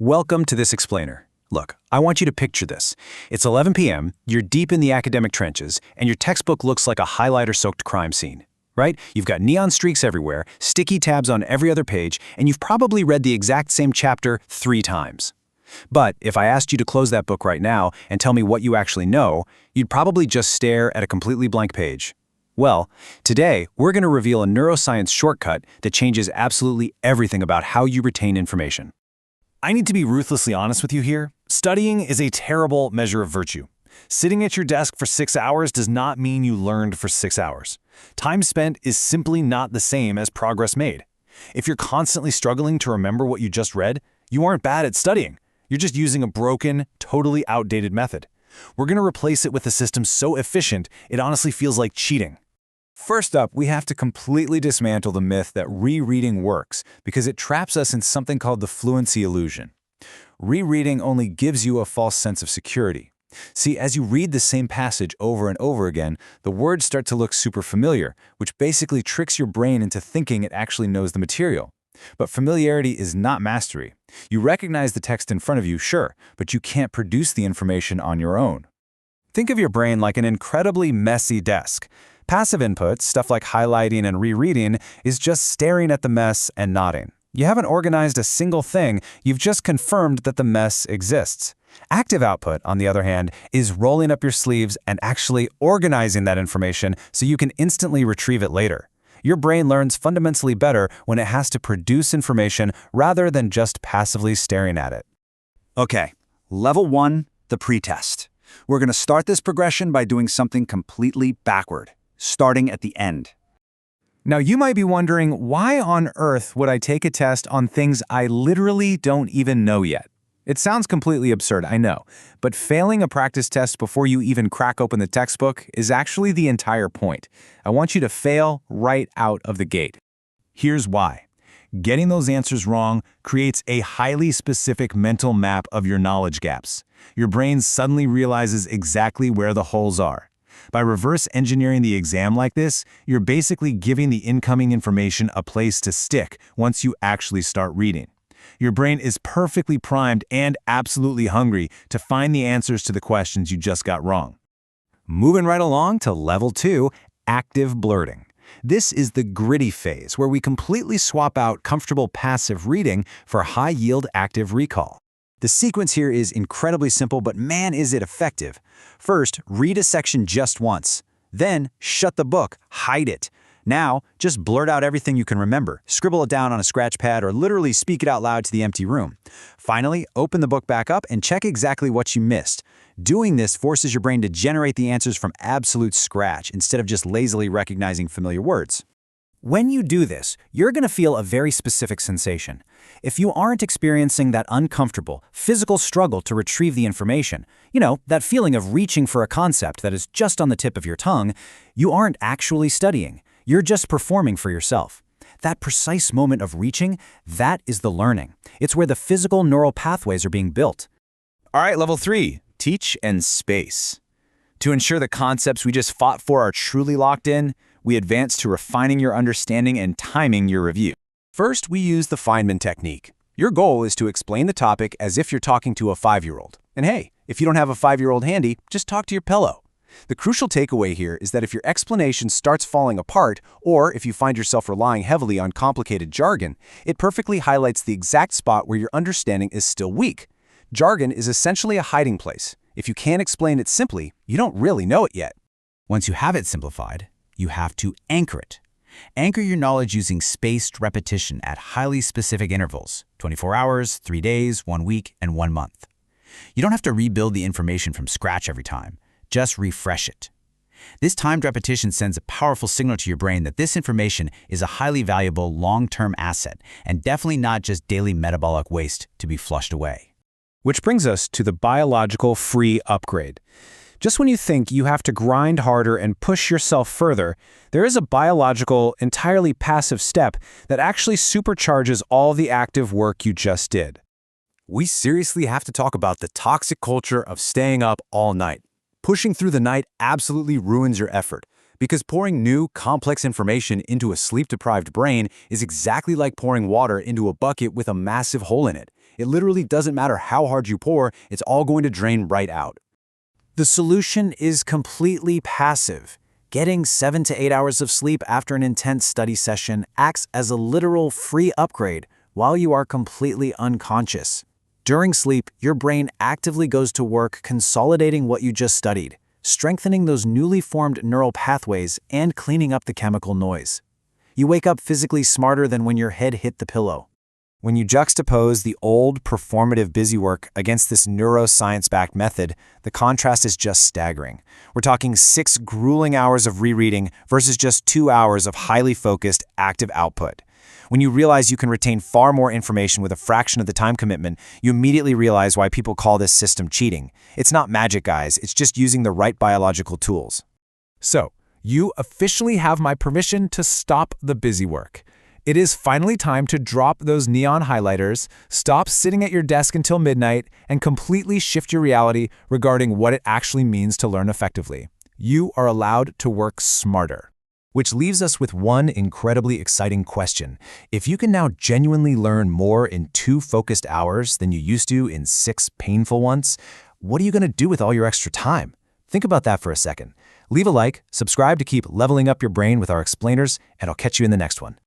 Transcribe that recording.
Welcome to this explainer. Look, I want you to picture this. It's 11 p.m., you're deep in the academic trenches, and your textbook looks like a highlighter-soaked crime scene, right? You've got neon streaks everywhere, sticky tabs on every other page, and you've probably read the exact same chapter 3 times. But if I asked you to close that book right now and tell me what you actually know, you'd probably just stare at a completely blank page. Well, today, we're going to reveal a neuroscience shortcut that changes absolutely everything about how you retain information. I need to be ruthlessly honest with you here. Studying is a terrible measure of virtue. Sitting at your desk for 6 hours does not mean you learned for 6 hours. Time spent is simply not the same as progress made. If you're constantly struggling to remember what you just read, you aren't bad at studying. You're just using a broken, totally outdated method. We're going to replace it with a system so efficient, it honestly feels like cheating. First up, we have to completely dismantle the myth that rereading works because it traps us in something called the fluency illusion. Rereading only gives you a false sense of security. See, as you read the same passage over and over again, the words start to look super familiar, which basically tricks your brain into thinking it actually knows the material. But familiarity is not mastery. You recognize the text in front of you, sure, but you can't produce the information on your own. Think of your brain like an incredibly messy desk. Passive input, stuff like highlighting and rereading, is just staring at the mess and nodding. You haven't organized a single thing, you've just confirmed that the mess exists. Active output, on the other hand, is rolling up your sleeves and actually organizing that information so you can instantly retrieve it later. Your brain learns fundamentally better when it has to produce information rather than just passively staring at it. Okay, level 1, the pretest. We're going to start this progression by doing something completely backward, starting at the end. Now, you might be wondering, why on earth would I take a test on things I literally don't even know yet? It sounds completely absurd, I know, but failing a practice test before you even crack open the textbook is actually the entire point. I want you to fail right out of the gate. Here's why. Getting those answers wrong creates a highly specific mental map of your knowledge gaps. Your brain suddenly realizes exactly where the holes are. By reverse engineering the exam like this, you're basically giving the incoming information a place to stick once you actually start reading. Your brain is perfectly primed and absolutely hungry to find the answers to the questions you just got wrong. Moving right along to level 2, active blurting. This is the gritty phase where we completely swap out comfortable passive reading for high-yield active recall. The sequence here is incredibly simple, but man, is it effective. First, read a section just once. Then, shut the book, hide it. Now, just blurt out everything you can remember, scribble it down on a scratch pad, or literally speak it out loud to the empty room. Finally, open the book back up and check exactly what you missed. Doing this forces your brain to generate the answers from absolute scratch instead of just lazily recognizing familiar words. When you do this, you're going to feel a very specific sensation. If you aren't experiencing that uncomfortable, physical struggle to retrieve the information, that feeling of reaching for a concept that is just on the tip of your tongue, you aren't actually studying. You're just performing for yourself. That precise moment of reaching, that is the learning. It's where the physical neural pathways are being built. All right, level 3, teach and space. To ensure the concepts we just fought for are truly locked in, we advance to refining your understanding and timing your review. First, we use the Feynman technique. Your goal is to explain the topic as if you're talking to a 5-year-old. And hey, if you don't have a 5-year-old handy, just talk to your pillow. The crucial takeaway here is that if your explanation starts falling apart, or if you find yourself relying heavily on complicated jargon, it perfectly highlights the exact spot where your understanding is still weak. Jargon is essentially a hiding place. If you can't explain it simply, you don't really know it yet. Once you have it simplified, you have to anchor it. Anchor your knowledge using spaced repetition at highly specific intervals, 24 hours, 3 days, 1 week, and 1 month. You don't have to rebuild the information from scratch every time. Just refresh it. This timed repetition sends a powerful signal to your brain that this information is a highly valuable long-term asset and definitely not just daily metabolic waste to be flushed away. Which brings us to the biological free upgrade. Just when you think you have to grind harder and push yourself further, there is a biological, entirely passive step that actually supercharges all the active work you just did. We seriously have to talk about the toxic culture of staying up all night. Pushing through the night absolutely ruins your effort, because pouring new, complex information into a sleep-deprived brain is exactly like pouring water into a bucket with a massive hole in it. It literally doesn't matter how hard you pour, it's all going to drain right out. The solution is completely passive. Getting 7 to 8 hours of sleep after an intense study session acts as a literal free upgrade while you are completely unconscious. During sleep, your brain actively goes to work consolidating what you just studied, strengthening those newly formed neural pathways and cleaning up the chemical noise. You wake up physically smarter than when your head hit the pillow. When you juxtapose the old performative busywork against this neuroscience-backed method, the contrast is just staggering. We're talking 6 grueling hours of rereading versus just 2 hours of highly focused, active output. When you realize you can retain far more information with a fraction of the time commitment, you immediately realize why people call this system cheating. It's not magic, guys. It's just using the right biological tools. So, you officially have my permission to stop the busy work. It is finally time to drop those neon highlighters, stop sitting at your desk until midnight, and completely shift your reality regarding what it actually means to learn effectively. You are allowed to work smarter. Which leaves us with one incredibly exciting question. If you can now genuinely learn more in 2 focused hours than you used to in 6 painful ones, what are you going to do with all your extra time? Think about that for a second. Leave a like, subscribe to keep leveling up your brain with our explainers, and I'll catch you in the next one.